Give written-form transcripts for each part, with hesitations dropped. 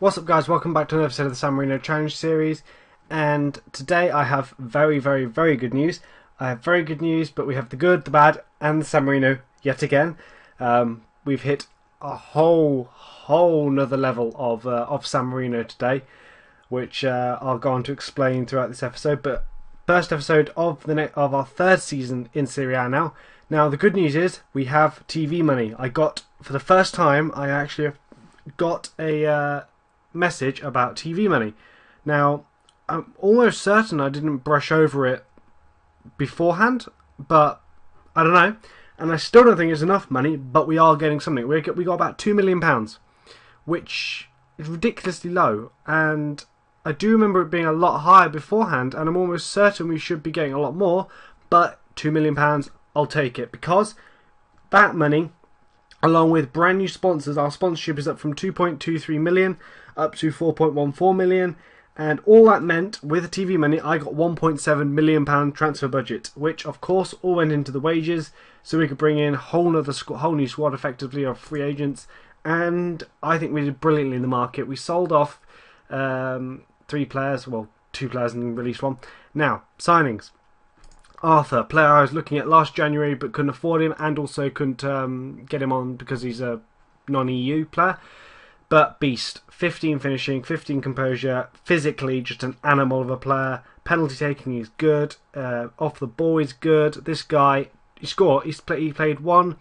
What's up, guys? Welcome back to another episode of the San Marino Challenge Series. And today I have very good news. I have very good news, but we have the good, the bad, and the San Marino yet again. We've hit a whole nother level of San Marino today, which I'll go on to explain throughout this episode. But first episode of our third season in Serie A now. Now the good news is we have TV money. I got, for the first time, I actually got a message about TV money. Now, I'm almost certain I didn't brush over it beforehand, but I don't know. And I still don't think it's enough money, but we are getting something. We got about £2 million, which is ridiculously low. And I do remember it being a lot higher beforehand, and I'm almost certain we should be getting a lot more, but £2 million, I'll take it, because that money, along with brand new sponsors, our sponsorship is up from 2.23 million up to 4.14 million, and all that meant, with the TV money, I got £1.7 million transfer budget, which of course all went into the wages, so we could bring in a whole new squad effectively of free agents. And I think we did brilliantly in the market. We sold off 3 players, well, 2 players, and released 1. Now, signings. Arthur, player I was looking at last January but couldn't afford him, and also couldn't get him on because he's a non-EU player. But beast, 15 finishing, 15 composure, physically just an animal of a player. Penalty taking is good, off the ball is good. This guy, he played one.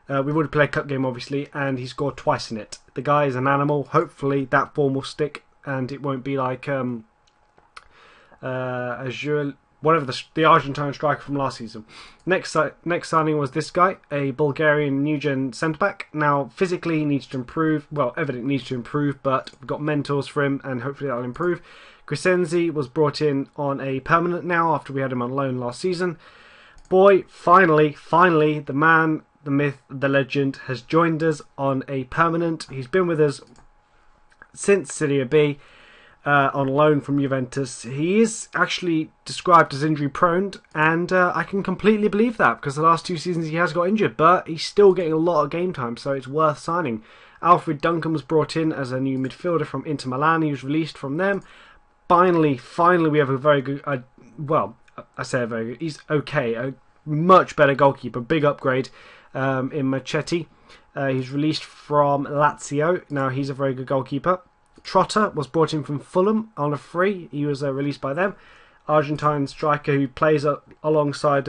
We've already played a cup game obviously, and he scored twice in it. The guy is an animal. Hopefully that form will stick, and it won't be like whatever the Argentine striker from last season. Next signing was this guy, a Bulgarian new-gen centre-back. Now, physically he needs to improve. Well, evidently needs to improve, but we've got mentors for him, and hopefully that'll improve. Crescenzi was brought in on a permanent now, after we had him on loan last season. Boy, finally, the man, the myth, the legend, has joined us on a permanent. He's been with us since Serie B. On loan from Juventus. He is actually described as injury prone, and I can completely believe that, because the last 2 seasons he has got injured, but he's still getting a lot of game time, so it's worth signing. Alfred Duncan was brought in as a new midfielder from Inter Milan. He was released from them. Finally we have a very good, well, I say a very good, he's okay, a much better goalkeeper, big upgrade in Machetti. He's released from Lazio. Now he's a very good goalkeeper. Trotter was brought in from Fulham on a free. He was released by them. Argentine striker who plays alongside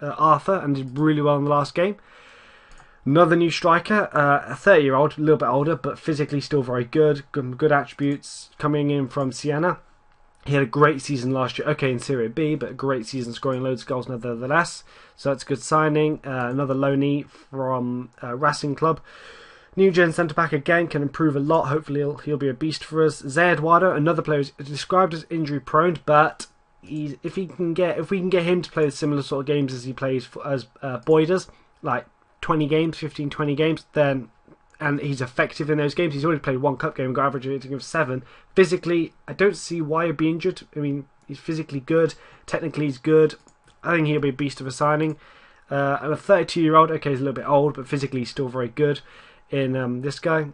Arthur and did really well in the last game. Another new striker, a 30-year-old, a little bit older, but physically still very good. Good attributes, coming in from Siena. He had a great season last year. Okay, in Serie B, but a great season, scoring loads of goals nevertheless. So that's a good signing. Another loanee from Racing Club. New gen centre back again, can improve a lot. Hopefully he'll be a beast for us. Zé Eduardo, another player who's described as injury prone, but if we can get him to play similar sort of games as he plays as Boy does, like 20 games, 15-20 games, then, and he's effective in those games. He's already played 1 cup game and got average rating of 7. Physically, I don't see why he'd be injured. I mean, he's physically good, technically he's good. I think he'll be a beast of a signing. And a 32-year-old, okay, he's a little bit old, but physically he's still very good. In this guy,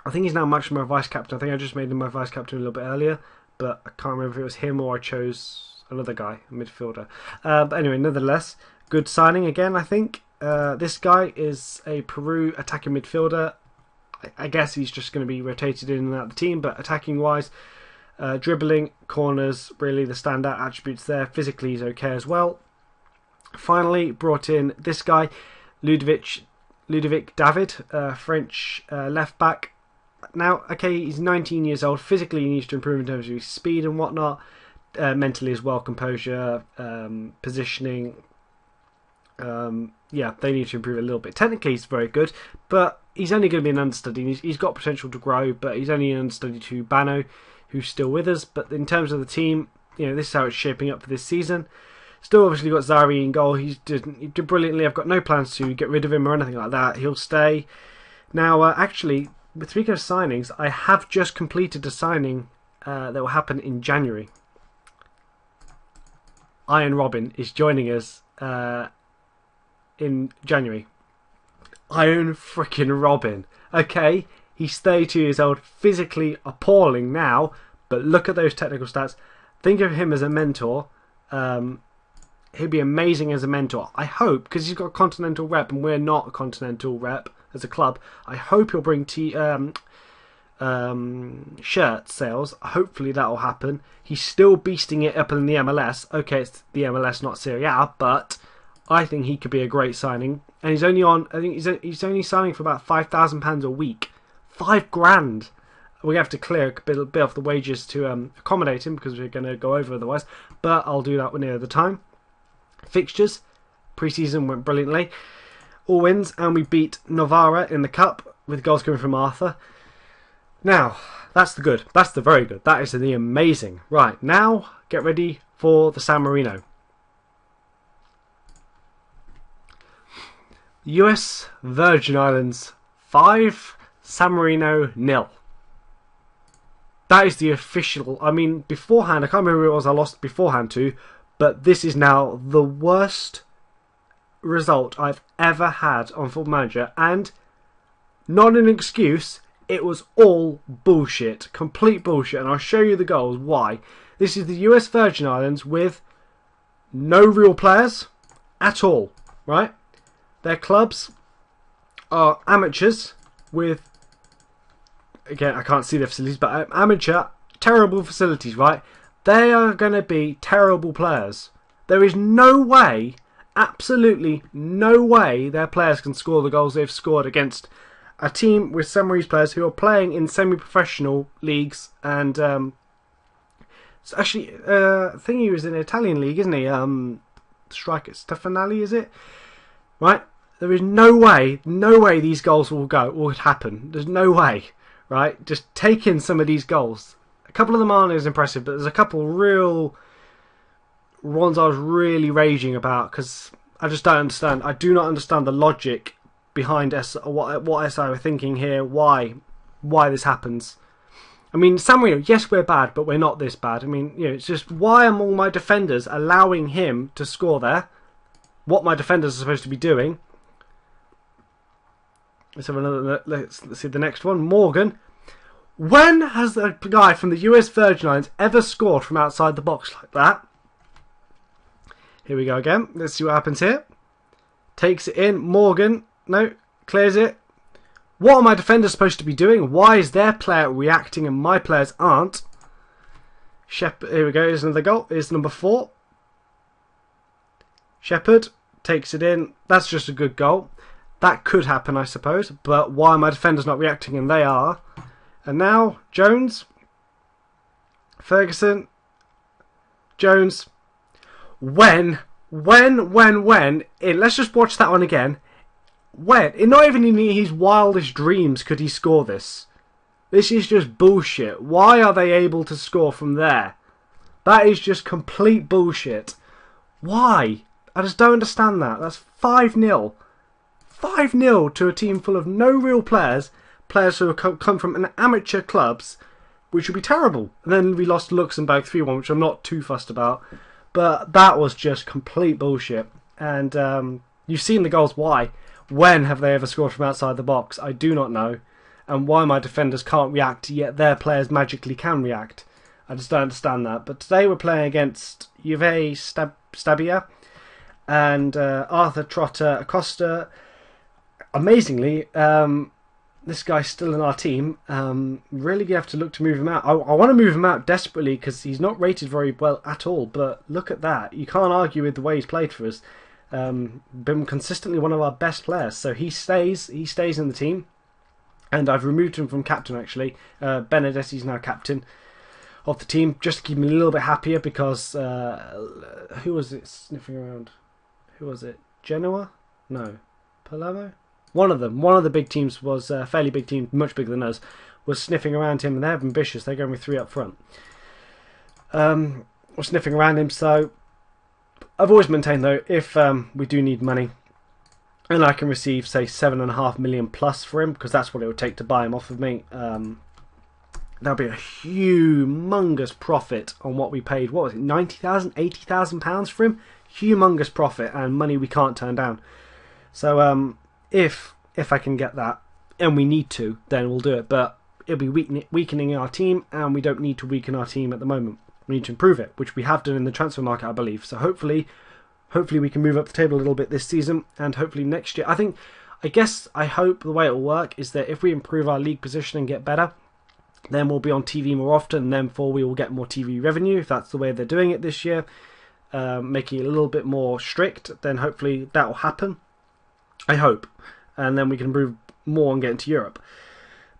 I think he's now matched my vice captain. I think I just made him my vice captain a little bit earlier, but I can't remember if it was him or I chose another guy, a midfielder. But anyway, nonetheless, good signing again, I think. This guy is a Peru attacking midfielder. I guess he's just going to be rotated in and out of the team, but attacking wise, dribbling, corners, really the standout attributes there. Physically he's okay as well. Finally brought in this guy, Ludovic David, French left back. Now, okay, he's 19 years old. Physically, he needs to improve in terms of his speed and whatnot. Mentally as well, composure, positioning. Yeah, they need to improve a little bit. Technically, he's very good, but he's only going to be an understudy. He's got potential to grow, but he's only an understudy to Bano, who's still with us. But in terms of the team, this is how it's shaping up for this season. Still obviously got Zari in goal. He did brilliantly. I've got no plans to get rid of him or anything like that. He'll stay. Now, actually, speaking of signings, I have just completed a signing that will happen in January. Iron Robin is joining us in January. Iron freaking Robin. Okay, He's 32 years old, physically appalling now, but look at those technical stats. Think of him as a mentor. He'd be amazing as a mentor. I hope, because he's got a continental rep and we're not a continental rep as a club, I hope he'll bring shirt sales. Hopefully that will happen. He's still beasting it up in the MLS. Okay, it's the MLS, not Serie A, but I think he could be a great signing. And he's only on, I think he's only signing for about £5,000 a week. £5,000. We have to clear a bit off the wages to accommodate him because we're going to go over otherwise. But I'll do that near the time. Fixtures. Pre-season went brilliantly. All wins, and we beat Novara in the cup with goals coming from Arthur. Now, that's the good. That's the very good. That is the amazing. Right, now get ready for the San Marino. US Virgin Islands 5, San Marino 0. That is the official. I mean, beforehand, I can't remember who it was I lost beforehand to, but this is now the worst result I've ever had on Football Manager, and not an excuse. It was all bullshit, complete bullshit, and I'll show you the goals. Why? This is the US Virgin Islands with no real players at all, right? Their clubs are amateurs with, again, I can't see their facilities, but amateur, terrible facilities, right? They are going to be terrible players. There is no way, absolutely no way, their players can score the goals they've scored against a team with San Marino's players who are playing in semi-professional leagues. And it's actually, I think he was in the Italian league, isn't he? Striker Stefanelli, is it? Right? There is no way these goals would happen. There's no way, right? Just take in some of these goals. A couple of them aren't as impressive, but there's a couple real ones I was really raging about because I just don't understand. I do not understand the logic behind what SI were thinking here. Why this happens? I mean, San Marino, yes, we're bad, but we're not this bad. I mean, you know, it's just why are all my defenders allowing him to score there? What my defenders are supposed to be doing. Let's have another. Let's see the next one. Morgan. When has a guy from the US Virgin Islands ever scored from outside the box like that? Here we go again. Let's see what happens here. Takes it in. Morgan. No. Clears it. What are my defenders supposed to be doing? Why is their player reacting and my players aren't? Shepherd. Here we go. Here's another goal. Here's number 4. Shepherd takes it in. That's just a good goal. That could happen, I suppose. But why are my defenders not reacting? And they are. And now, Jones. Ferguson. Jones. When? Let's just watch that one again. When? Not even in his wildest dreams could he score this. This is just bullshit. Why are they able to score from there? That is just complete bullshit. Why? I just don't understand that. That's 5-0. 5-0 to a team full of no real players. Players who have come from amateur clubs, which would be terrible. And then we lost to Luxembourg 3-1, which I'm not too fussed about. But that was just complete bullshit. And you've seen the goals. Why? When have they ever scored from outside the box? I do not know. And why my defenders can't react, yet their players magically can react. I just don't understand that. But today we're playing against Juve Stabia and Arthur Trotter Acosta. Amazingly, this guy's still in our team. Really have to look to move him out. I want to move him out desperately because he's not rated very well at all. But look at that. You can't argue with the way he's played for us. Been consistently one of our best players. So he stays in the team. And I've removed him from captain, actually. Benedetti's now captain of the team, just to keep me a little bit happier because... who was it sniffing around? Who was it? Genoa? No. Palermo? One of them. One of the big teams was a fairly big team, much bigger than us, was sniffing around him, and they're ambitious. They're going with 3 up front. Or sniffing around him, so... I've always maintained, though, if we do need money, and I can receive, say, 7.5 million plus for him, because that's what it would take to buy him off of me, that'll be a humongous profit on what we paid. What was it, 90,000, 80,000 pounds for him? Humongous profit and money we can't turn down. So if I can get that, and we need to, then we'll do it. But it'll be weakening our team, and we don't need to weaken our team at the moment. We need to improve it, which we have done in the transfer market, I believe. So hopefully we can move up the table a little bit this season, and hopefully next year. I hope the way it will work is that if we improve our league position and get better, then we'll be on TV more often, and therefore we will get more TV revenue. If that's the way they're doing it this year, making it a little bit more strict, then hopefully that will happen. I hope. And then we can improve more and get into Europe.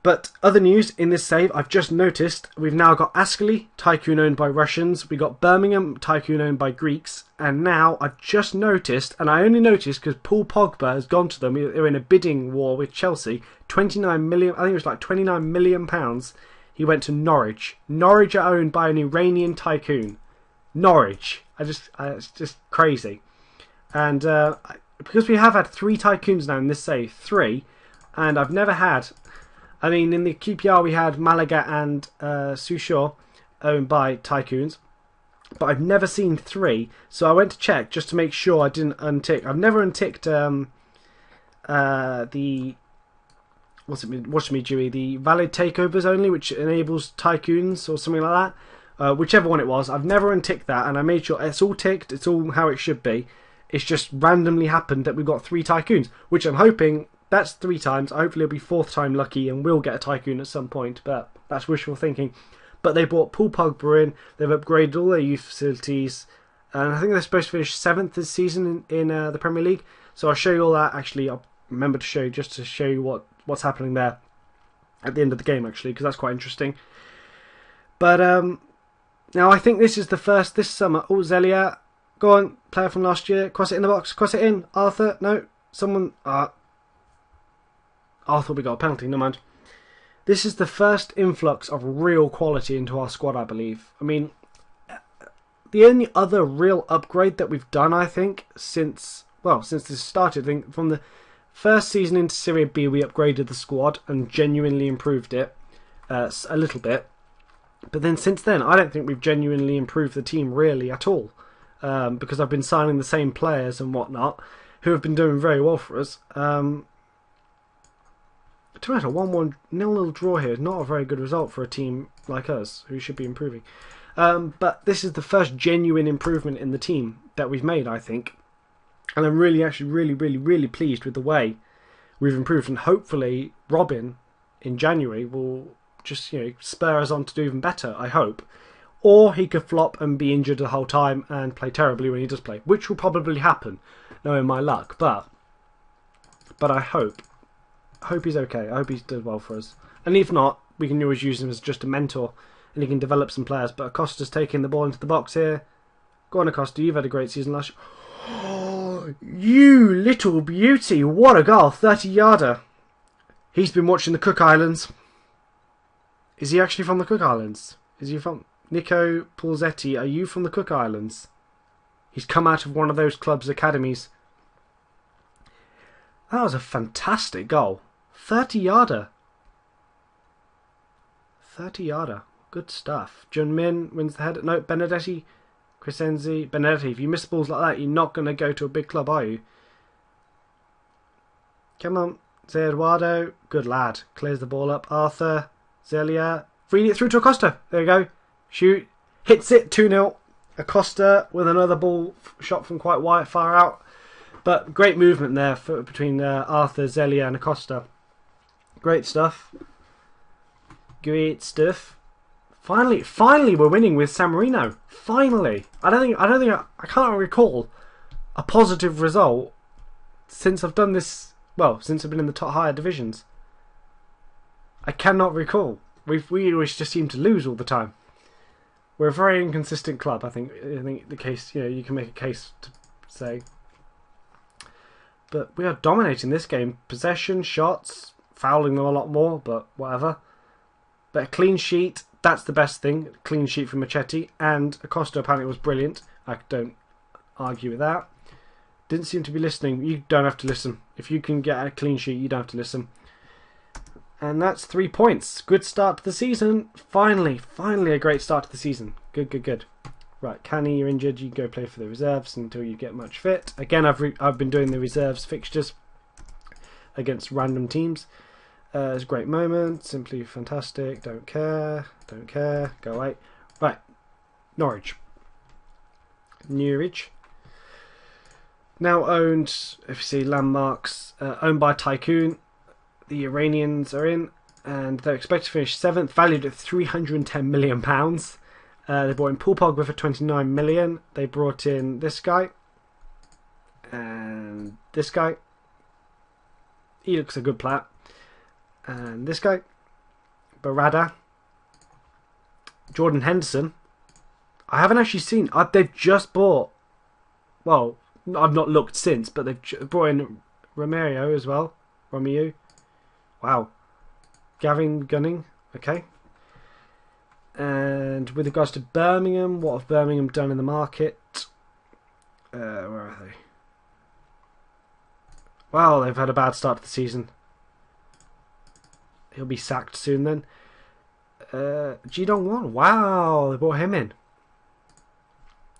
But other news in this save, I've just noticed we've now got Ascoli, Tycoon owned by Russians. We got Birmingham, Tycoon owned by Greeks. And now I've just noticed, and I only noticed because Paul Pogba has gone to them. They're in a bidding war with Chelsea. 29 million, I think it was like £29 million. He went to Norwich. Norwich are owned by an Iranian tycoon. Norwich. It's just crazy. And because we have had 3 tycoons now in this save, 3, and I've never had. I mean, in the QPR we had Malaga and Souchor owned by tycoons, but I've never seen 3. So I went to check just to make sure I didn't untick. I've never unticked the the valid takeovers only, which enables tycoons or something like that. Whichever one it was, I've never unticked that, and I made sure it's all ticked. It's all how it should be. It's just randomly happened that we've got 3 tycoons, which I'm hoping. That's 3 times. Hopefully it'll be 4th time lucky and we'll get a tycoon at some point. But that's wishful thinking. But they brought Paul Pogba in. They've upgraded all their youth facilities. And I think they're supposed to finish 7th this season in the Premier League. So I'll show you all that. Actually, I'll remember to show you just to show you what's happening there at the end of the game, actually, because that's quite interesting. But now I think this is the first this summer. Oh, Zelia. Go on. Player from last year. Cross it in the box. Cross it in. Arthur. No. Someone. I thought we got a penalty, no mind. This is the first influx of real quality into our squad, I believe. I mean, the only other real upgrade that we've done, I think, since this started, I think from the first season into Serie B, we upgraded the squad and genuinely improved it a little bit. But then since then, I don't think we've genuinely improved the team really at all. Because I've been signing the same players and whatnot, who have been doing very well for us. To matter, 1-1 nil-nil draw here is not a very good result for a team like us, who should be improving. But this is the first genuine improvement in the team that we've made, I think. And I'm really pleased with the way we've improved. And hopefully Robin, in January, will just spur us on to do even better, I hope. Or he could flop and be injured the whole time and play terribly when he does play, which will probably happen, knowing my luck. But I hope he's okay. I hope he does well for us. And if not, we can always use him as just a mentor, and he can develop some players. But Acosta's taking the ball into the box here. Go on, Acosta. You've had a great season last year. Oh, you little beauty! What a goal! 30-yarder. He's been watching the Cook Islands. Is he actually from the Cook Islands? Is he from Nico Pulzetti? Are you from the Cook Islands? He's come out of one of those clubs' academies. That was a fantastic goal. 30-yarder. 30-yarder. Good stuff. Jun Min wins the header. No, Benedetti. Crescenzi. Benedetti, if you miss balls like that, you're not going to go to a big club, are you? Come on. Zé Eduardo. Good lad. Clears the ball up. Arthur. Zelia. Feed it through to Acosta. There you go. Shoot. Hits it. 2-0. Acosta with another ball shot from quite wide, far out. But great movement there between Arthur, Zelia and Acosta. Great stuff. Great stuff. Finally we're winning with San Marino. Finally. I can't recall a positive result since I've done this, since I've been in the top higher divisions. I cannot recall. We always just seem to lose all the time. We're a very inconsistent club, I think the case, you can make a case to say. But we are dominating this game. Possession, shots, fouling them a lot more, but whatever. But a clean sheet, that's the best thing. Clean sheet from Machete. And Acosta apparently was brilliant. I don't argue with that. Didn't seem to be listening. You don't have to listen. If you can get a clean sheet, you don't have to listen. And that's 3 points. Good start to the season. Finally a great start to the season. Good. Right, Canny, you're injured. You can go play for the reserves until you get much fit. Again, I've been doing the reserves fixtures against random teams. It's a great moment. Simply fantastic. Don't care. Don't care. Go away. Right. Norwich. Now owned, if you see landmarks, owned by Tycoon. The Iranians are in, and they're expected to finish 7th, valued at £310 million. They brought in Paul Pogba for 29 million. They brought in this guy and this guy. He looks a good player. And this guy, Barada, Jordan Henderson. I haven't actually seen. They've just bought. Well, I've not looked since, but they've brought in Romeo as well. Romeo. Wow. Gavin Gunning. Okay. And with regards to Birmingham, what have Birmingham done in the market? Where are they? Well, they've had a bad start to the season. He'll be sacked soon then. Jidong Won. Wow, they brought him in.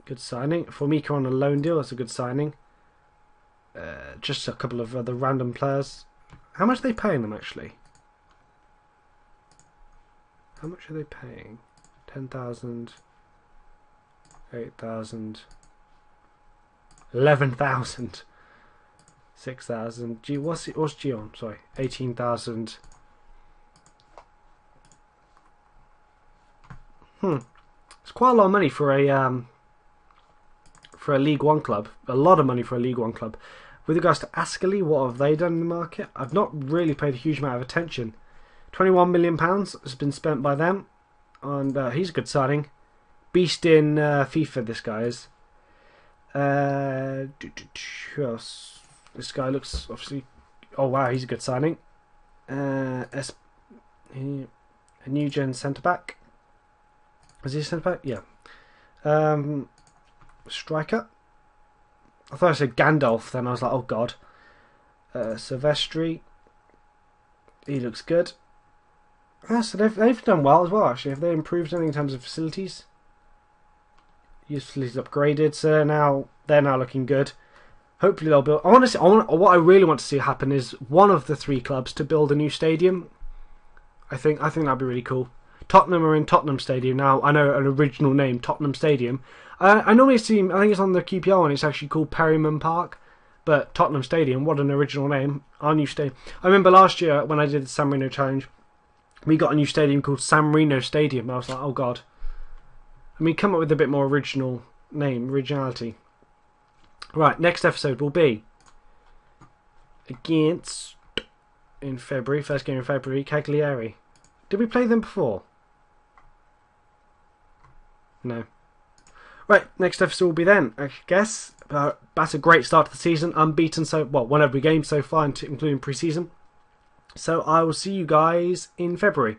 Good signing. Formica on a loan deal. That's a good signing. Just a couple of other random players. How much are they paying them actually? How much are they paying? 10,000, 8,000, 11,000, 6,000. Gee, what's G on? Sorry, 18,000. It's quite a lot of money for a League One club. A lot of money for a League One club. With regards to Ascoli, what have they done in the market? I've not really paid a huge amount of attention. £21 million has been spent by them, and he's a good signing. Beast in FIFA, this guy is. Who else? This guy looks obviously. Oh wow, he's a good signing. A new gen centre back. Is he a centre back? Yeah. Striker. I thought I said Gandalf. Then I was like, oh god. Silvestri. He looks good. So they've done well as well. Actually, have they improved anything in terms of facilities? Facilities upgraded, so now they're now looking good. Hopefully they'll build. What I really want to see happen is one of the three clubs to build a new stadium. I think that'd be really cool. Tottenham are in Tottenham Stadium now. I know an original name, Tottenham Stadium. I normally see. I think it's on the QPR one. It's actually called Perryman Park, but Tottenham Stadium. What an original name! Our new stadium. I remember last year when I did the San Marino challenge, we got a new stadium called San Marino Stadium. I was like, oh god. I mean, come up with a bit more original name, originality. Right, next episode will be against in February. First game in February, Cagliari. Did we play them before? No. Right, next episode will be then, I guess. That's a great start to the season. Unbeaten, won every game so far, including pre-season. So I will see you guys in February.